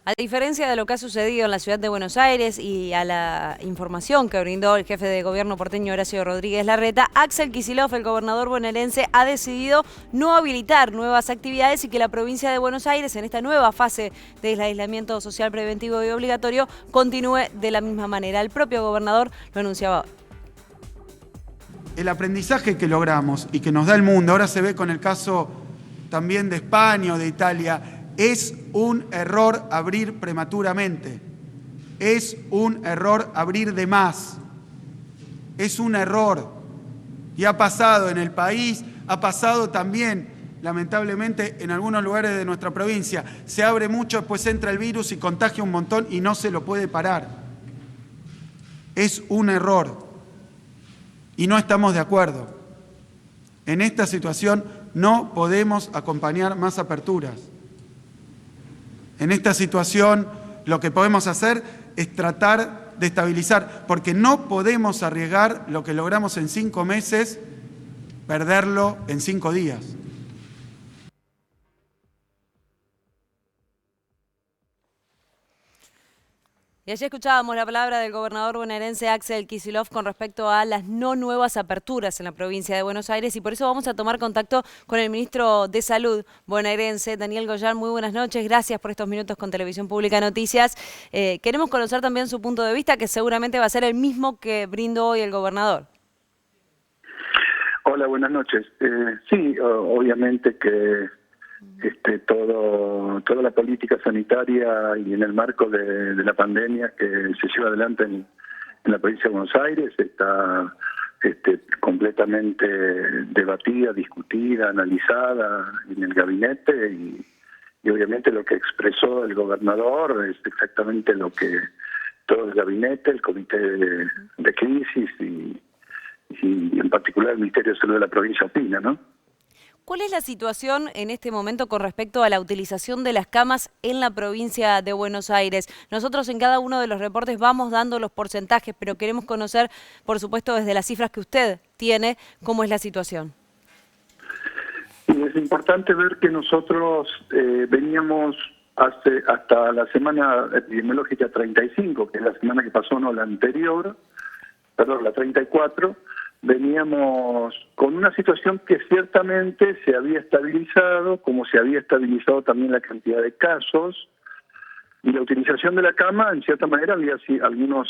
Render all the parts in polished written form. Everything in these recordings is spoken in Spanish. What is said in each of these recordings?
A diferencia de lo que ha sucedido en la ciudad de Buenos Aires y a la información que brindó el jefe de gobierno porteño Horacio Rodríguez Larreta, Axel Kicillof, el gobernador bonaerense, ha decidido no habilitar nuevas actividades y que la provincia de Buenos Aires, en esta nueva fase del aislamiento social preventivo y obligatorio, continúe de la misma manera. El propio gobernador lo anunciaba hoy. El aprendizaje que logramos y que nos da el mundo, ahora se ve con el caso también de España o de Italia, es un error abrir prematuramente, es un error abrir de más, es un error. Y ha pasado en el país, ha pasado también, lamentablemente, en algunos lugares de nuestra provincia. Se abre mucho, después entra el virus y contagia un montón y no se lo puede parar. Es un error y no estamos de acuerdo. En esta situación no podemos acompañar más aperturas. En esta situación lo que podemos hacer es tratar de estabilizar, porque no podemos arriesgar lo que logramos en 5 meses, perderlo en 5 días. Y allí escuchábamos la palabra del gobernador bonaerense Axel Kicillof con respecto a las no nuevas aperturas en la provincia de Buenos Aires, y por eso vamos a tomar contacto con el ministro de Salud bonaerense, Daniel Goyán. Muy buenas noches, gracias por estos minutos con Televisión Pública Noticias. Queremos conocer también su punto de vista, que seguramente va a ser el mismo que brindó hoy el gobernador. Hola, buenas noches. Sí, obviamente que toda la política sanitaria y en el marco de la pandemia que se lleva adelante en la provincia de Buenos Aires está completamente debatida, discutida, analizada en el gabinete y obviamente lo que expresó el gobernador es exactamente lo que todo el gabinete, el comité de crisis y en particular el Ministerio de Salud de la provincia opina, ¿no? ¿Cuál es la situación en este momento con respecto a la utilización de las camas en la provincia de Buenos Aires? Nosotros en cada uno de los reportes vamos dando los porcentajes, pero queremos conocer, por supuesto, desde las cifras que usted tiene, cómo es la situación. Y es importante ver que nosotros veníamos hasta la semana epidemiológica 35, que es la semana que pasó, no la anterior, perdón, la 34, veníamos con una situación que ciertamente se había estabilizado, como se había estabilizado también la cantidad de casos, y la utilización de la cama, en cierta manera, había algunos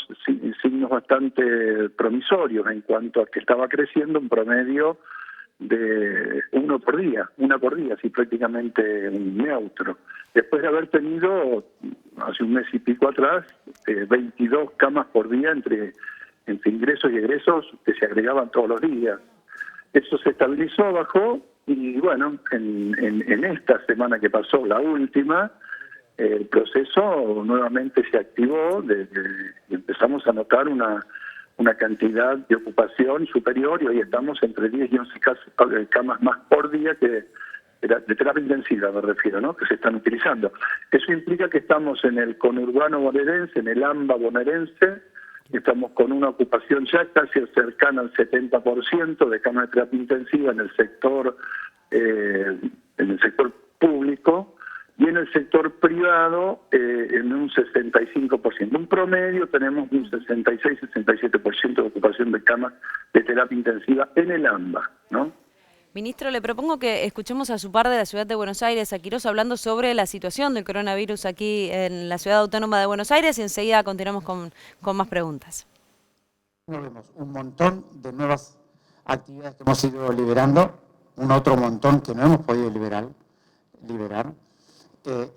signos bastante promisorios en cuanto a que estaba creciendo un promedio de una por día, así prácticamente neutro. Después de haber tenido, hace un mes y pico atrás, 22 camas por día entre ingresos y egresos que se agregaban todos los días. Eso se estabilizó, bajó, y bueno, en esta semana que pasó, la última, el proceso nuevamente se activó y empezamos a notar una cantidad de ocupación superior, y hoy estamos entre 10 y 11 camas más por día que de terapia intensiva, me refiero, ¿no?, que se están utilizando. Eso implica que estamos en el conurbano bonaerense, en el AMBA bonaerense. Estamos con una ocupación ya casi cercana al 70% de camas de terapia intensiva en el sector público, y en el sector privado en un 65%. Un promedio tenemos un 66-67% de ocupación de camas de terapia intensiva en el AMBA, ¿no? Ministro, le propongo que escuchemos a su par de la ciudad de Buenos Aires, a Quirós, hablando sobre la situación del coronavirus aquí en la ciudad autónoma de Buenos Aires, y enseguida continuamos con más preguntas. Vemos un montón de nuevas actividades que hemos ido liberando, un otro montón que no hemos podido liberar,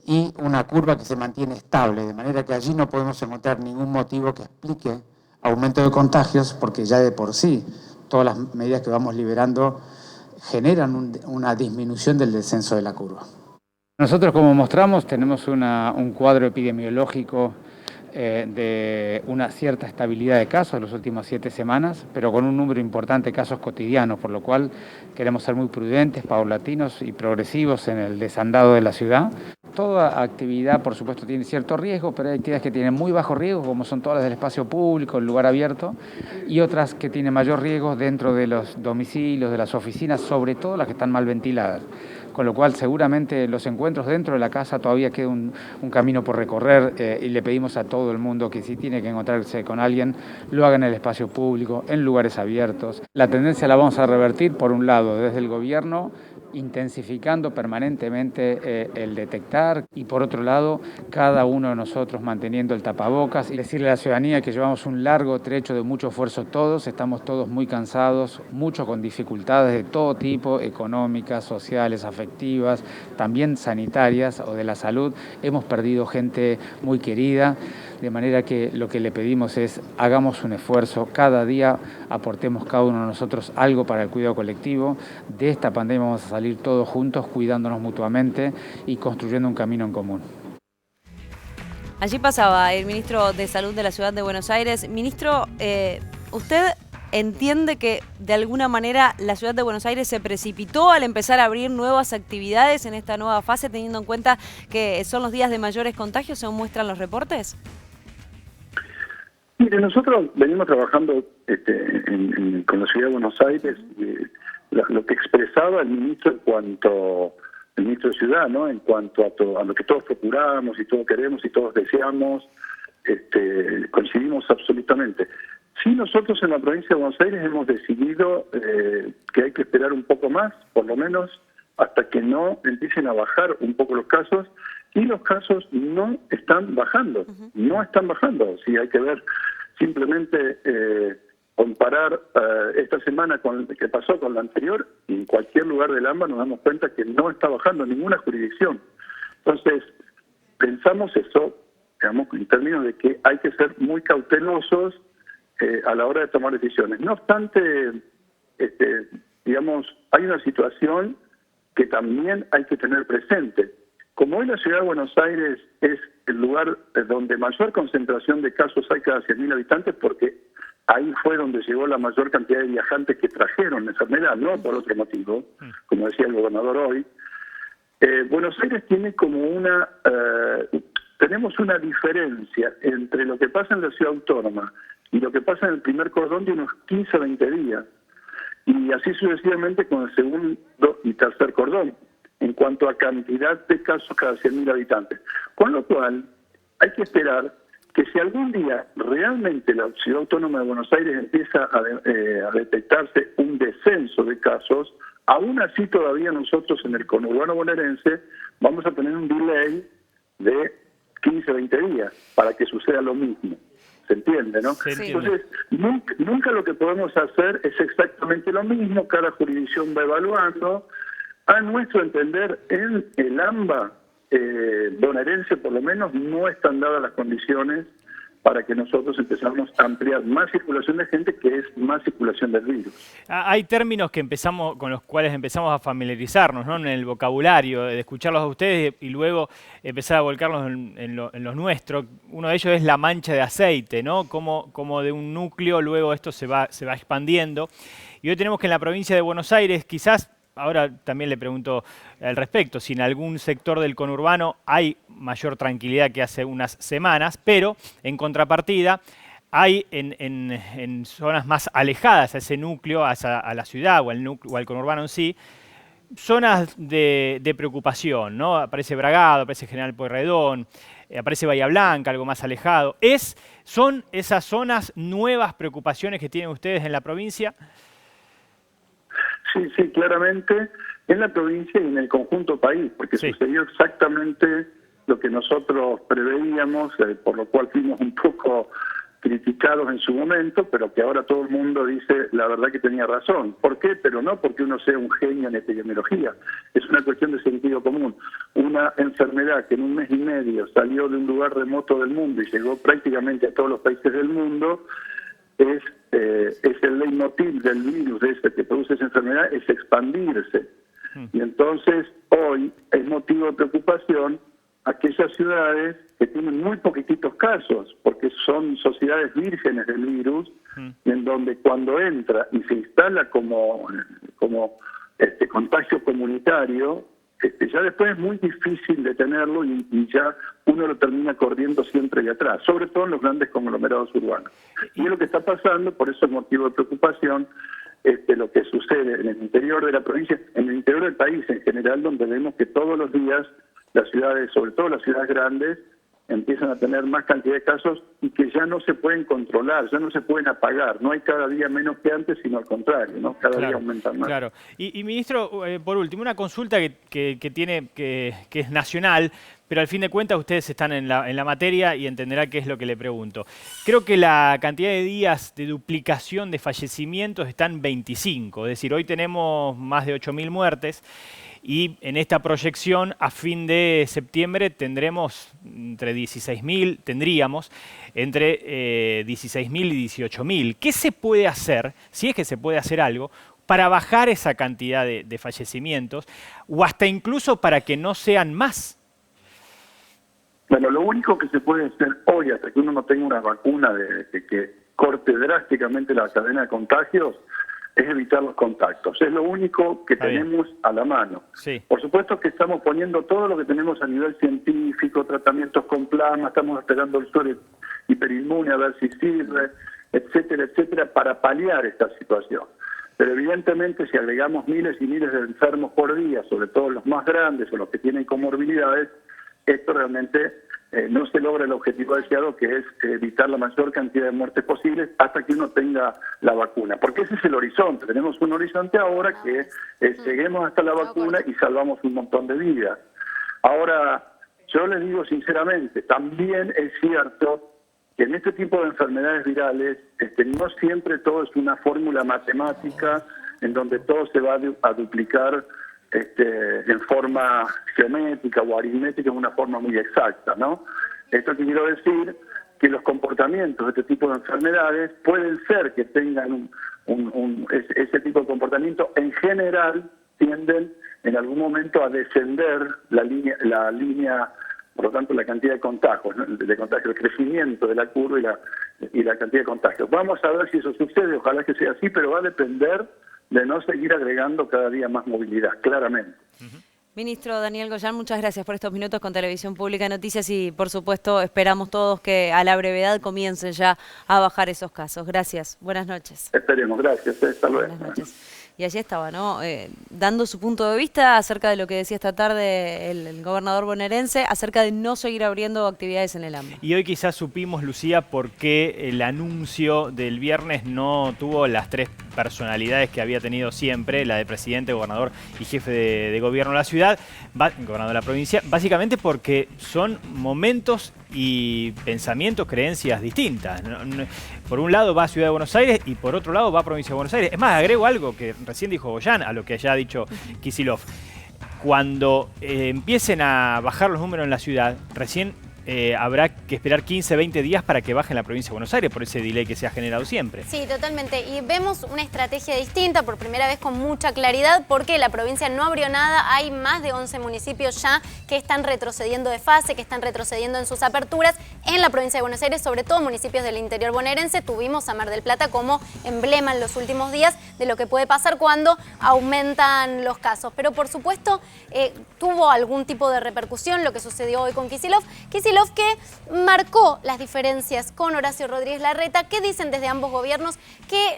y una curva que se mantiene estable, de manera que allí no podemos encontrar ningún motivo que explique aumento de contagios, porque ya de por sí todas las medidas que vamos liberando generan una disminución del descenso de la curva. Nosotros, como mostramos, tenemos un cuadro epidemiológico de una cierta estabilidad de casos en las últimas 7 semanas, pero con un número importante de casos cotidianos, por lo cual queremos ser muy prudentes, paulatinos y progresivos en el desandado de la ciudad. Toda actividad, por supuesto, tiene cierto riesgo, pero hay actividades que tienen muy bajo riesgo, como son todas las del espacio público, el lugar abierto, y otras que tienen mayor riesgo dentro de los domicilios, de las oficinas, sobre todo las que están mal ventiladas. con lo cual seguramente los encuentros dentro de la casa todavía queda un camino por recorrer y le pedimos a todo el mundo que si tiene que encontrarse con alguien, lo haga en el espacio público, en lugares abiertos. La tendencia la vamos a revertir, por un lado, desde el gobierno, intensificando permanentemente el detectar y por otro lado cada uno de nosotros manteniendo el tapabocas y decirle a la ciudadanía que llevamos un largo trecho de mucho esfuerzo todos, estamos todos muy cansados, mucho con dificultades de todo tipo, económicas, sociales, afectivas, también sanitarias o de la salud. Hemos perdido gente muy querida, de manera que lo que le pedimos es hagamos un esfuerzo, cada día aportemos cada uno de nosotros algo para el cuidado colectivo. De esta pandemia vamos a salir todos juntos, cuidándonos mutuamente y construyendo un camino en común. Allí pasaba el ministro de Salud de la Ciudad de Buenos Aires. Ministro, ¿usted entiende que de alguna manera la Ciudad de Buenos Aires se precipitó al empezar a abrir nuevas actividades en esta nueva fase, teniendo en cuenta que son los días de mayores contagios, según muestran los reportes? Mire, nosotros venimos trabajando con la Ciudad de Buenos Aires, lo que expresaba el ministro el ministro de Ciudad, ¿no? En cuanto a lo que todos procuramos y todos queremos y todos deseamos, coincidimos absolutamente. Sí, nosotros en la provincia de Buenos Aires hemos decidido que hay que esperar un poco más, por lo menos hasta que no empiecen a bajar un poco los casos, y los casos no están bajando, no están bajando. Sí, hay que ver simplemente comparar esta semana con que pasó con la anterior, y en cualquier lugar del AMBA nos damos cuenta que no está bajando en ninguna jurisdicción. Entonces, pensamos eso, digamos, en términos de que hay que ser muy cautelosos a la hora de tomar decisiones. No obstante, digamos, hay una situación que también hay que tener presente. Como hoy la Ciudad de Buenos Aires es el lugar donde mayor concentración de casos hay cada 100.000 habitantes, porque ahí fue donde llegó la mayor cantidad de viajantes que trajeron la enfermedad, no por otro motivo, como decía el gobernador hoy. Buenos Aires tiene como tenemos una diferencia entre lo que pasa en la ciudad autónoma y lo que pasa en el primer cordón de unos 15 a 20 días, y así sucesivamente con el segundo y tercer cordón, en cuanto a cantidad de casos cada 100.000 habitantes. Con lo cual, hay que esperar que si algún día realmente la Ciudad Autónoma de Buenos Aires empieza a detectarse un descenso de casos, aún así todavía nosotros en el conurbano bonaerense vamos a tener un delay de 15 a 20 días para que suceda lo mismo. ¿Se entiende, no? Sí. Entonces, nunca lo que podemos hacer es exactamente lo mismo, cada jurisdicción va evaluando. A nuestro entender, en el AMBA bonaerense por lo menos no están dadas las condiciones para que nosotros empezamos a ampliar más circulación de gente, que es más circulación del virus. Hay términos con los cuales empezamos a familiarizarnos, ¿no? En el vocabulario, de escucharlos a ustedes y luego empezar a volcarlos en los nuestros. Uno de ellos es la mancha de aceite, ¿no? Como de un núcleo luego esto se va expandiendo. Y hoy tenemos que en la provincia de Buenos Aires, quizás, ahora también le pregunto al respecto, si en algún sector del conurbano hay mayor tranquilidad que hace unas semanas, pero en contrapartida hay en zonas más alejadas a ese núcleo, a la ciudad o al conurbano en sí, zonas de preocupación, ¿no? Aparece Bragado, aparece General Pueyrredón, aparece Bahía Blanca, algo más alejado. ¿Son esas zonas nuevas preocupaciones que tienen ustedes en la provincia? Sí, claramente en la provincia y en el conjunto país, porque sucedió exactamente lo que nosotros preveíamos, por lo cual fuimos un poco criticados en su momento, pero que ahora todo el mundo dice la verdad que tenía razón. ¿Por qué? Pero no porque uno sea un genio en epidemiología, es una cuestión de sentido común. Una enfermedad que en un mes y medio salió de un lugar remoto del mundo y llegó prácticamente a todos los países del mundo, es el leitmotiv del virus que produce esa enfermedad, es expandirse. Y entonces hoy es motivo de preocupación aquellas ciudades que tienen muy poquititos casos, porque son sociedades vírgenes del virus, en donde cuando entra y se instala como contagio comunitario, ya después es muy difícil detenerlo y ya uno lo termina corriendo siempre de atrás, sobre todo en los grandes conglomerados urbanos. Y es lo que está pasando, por eso es motivo de preocupación lo que sucede en el interior de la provincia, en el interior del país en general, donde vemos que todos los días las ciudades, sobre todo las ciudades grandes, empiezan a tener más cantidad de casos y que ya no se pueden controlar, ya no se pueden apagar. No hay cada día menos que antes, sino al contrario, ¿no? Cada día aumentan más. Claro. Y ministro, por último, una consulta que es nacional, pero al fin de cuentas ustedes están en la materia y entenderá qué es lo que le pregunto. Creo que la cantidad de días de duplicación de fallecimientos está en 25, es decir, hoy tenemos más de 8.000 muertes. Y en esta proyección, a fin de septiembre, tendríamos entre 16.000 y 18.000. ¿Qué se puede hacer, si es que se puede hacer algo, para bajar esa cantidad de fallecimientos o hasta incluso para que no sean más? Bueno, lo único que se puede hacer hoy, hasta que uno no tenga una vacuna que corte drásticamente la cadena de contagios, es evitar los contactos. Es lo único que tenemos a la mano. Sí. Por supuesto que estamos poniendo todo lo que tenemos a nivel científico, tratamientos con plasma, estamos esperando el suero hiperinmune a ver si sirve, etcétera, etcétera, para paliar esta situación. Pero evidentemente si agregamos miles y miles de enfermos por día, sobre todo los más grandes o los que tienen comorbilidades, esto realmente no se logra el objetivo deseado, que es evitar la mayor cantidad de muertes posibles hasta que uno tenga la vacuna. Porque ese es el horizonte. Tenemos un horizonte ahora que lleguemos hasta la vacuna y salvamos un montón de vidas. Ahora, yo les digo sinceramente, también es cierto que en este tipo de enfermedades virales no siempre todo es una fórmula matemática en donde todo se va a duplicar en forma geométrica o aritmética, en una forma muy exacta, ¿no? Esto que quiero decir, que los comportamientos de este tipo de enfermedades pueden ser que tengan ese tipo de comportamiento, en general tienden en algún momento a descender la línea, por lo tanto la cantidad de contagios, ¿no? El crecimiento de la curva y la cantidad de contagios. Vamos a ver si eso sucede, ojalá que sea así, pero va a depender de no seguir agregando cada día más movilidad, claramente. Ministro Daniel Goyan, muchas gracias por estos minutos con Televisión Pública Noticias y, por supuesto, esperamos todos que a la brevedad comiencen ya a bajar esos casos. Gracias. Buenas noches. Esperemos. Gracias. Hasta luego. Buenas noches. Y allí estaba, ¿no? Dando su punto de vista acerca de lo que decía esta tarde el gobernador bonaerense, acerca de no seguir abriendo actividades en el AMBA. Y hoy quizás supimos, Lucía, por qué el anuncio del viernes no tuvo las tres personalidades que había tenido siempre, la de presidente, gobernador y jefe de gobierno de la ciudad, gobernador de la provincia, básicamente porque son momentos y pensamientos, creencias distintas. Por un lado va a Ciudad de Buenos Aires y por otro lado va a Provincia de Buenos Aires. Es más, agrego algo que recién dijo Goyan a lo que ya ha dicho Kicillof. Cuando empiecen a bajar los números en la ciudad, recién habrá que esperar 15, 20 días para que baje en la provincia de Buenos Aires por ese delay que se ha generado siempre. Sí, totalmente. Y vemos una estrategia distinta, por primera vez con mucha claridad, porque la provincia no abrió nada. Hay más de 11 municipios ya que están retrocediendo de fase, que están retrocediendo en sus aperturas. En la provincia de Buenos Aires, sobre todo municipios del interior bonaerense, tuvimos a Mar del Plata como emblema en los últimos días de lo que puede pasar cuando aumentan los casos. Pero por supuesto tuvo algún tipo de repercusión lo que sucedió hoy con Kicillof. Kicillof que marcó las diferencias con Horacio Rodríguez Larreta, que dicen desde ambos gobiernos que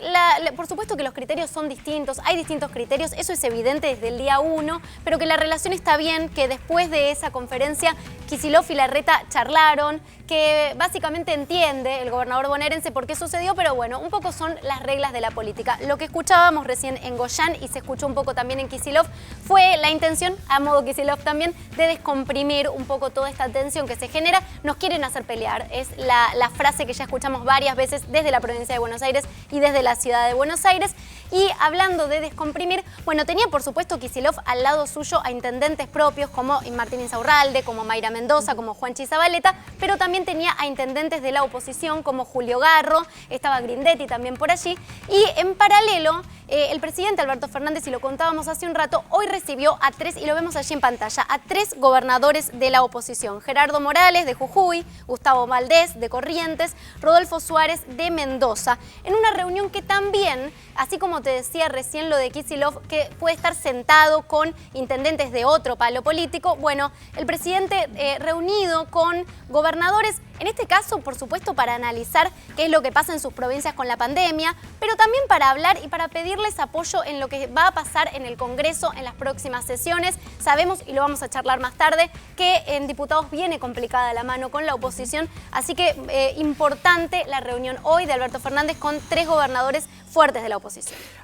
por supuesto que los criterios son distintos, hay distintos criterios, eso es evidente desde el día 1, pero que la relación está bien, que después de esa conferencia Kicillof y Larreta charlaron, que básicamente entiende el gobernador bonaerense por qué sucedió, pero bueno, un poco son las reglas de la política. Lo que escuchábamos recién en Goyan y se escuchó un poco también en Kicillof fue la intención, a modo Kicillof también, de descomprimir un poco toda esta tensión que se genera. Nos quieren hacer pelear, es la frase que ya escuchamos varias veces desde la provincia de Buenos Aires y desde la ciudad de Buenos Aires. Y hablando de descomprimir, bueno, tenía por supuesto Kicillof al lado suyo a intendentes propios como Martín Insaurralde, como Mayra Mendoza, como Juanchi Zabaleta, pero también tenía a intendentes de la oposición como Julio Garro, estaba Grindetti también por allí. Y en paralelo, el presidente Alberto Fernández, y lo contábamos hace un rato, hoy recibió a tres, y lo vemos allí en pantalla, a tres gobernadores de la oposición. Gerardo Morales de Jujuy, Gustavo Valdés de Corrientes, Rodolfo Suárez de Mendoza, en una reunión que también, así como te decía recién lo de Kicillof, que puede estar sentado con intendentes de otro palo político. Bueno, el presidente reunido con gobernadores, en este caso, por supuesto, para analizar qué es lo que pasa en sus provincias con la pandemia, pero también para hablar y para pedirles apoyo en lo que va a pasar en el Congreso en las próximas sesiones. Sabemos, y lo vamos a charlar más tarde, que en diputados viene complicada la mano con la oposición, así que importante la reunión hoy de Alberto Fernández con 3 gobernadores fuertes de la oposición.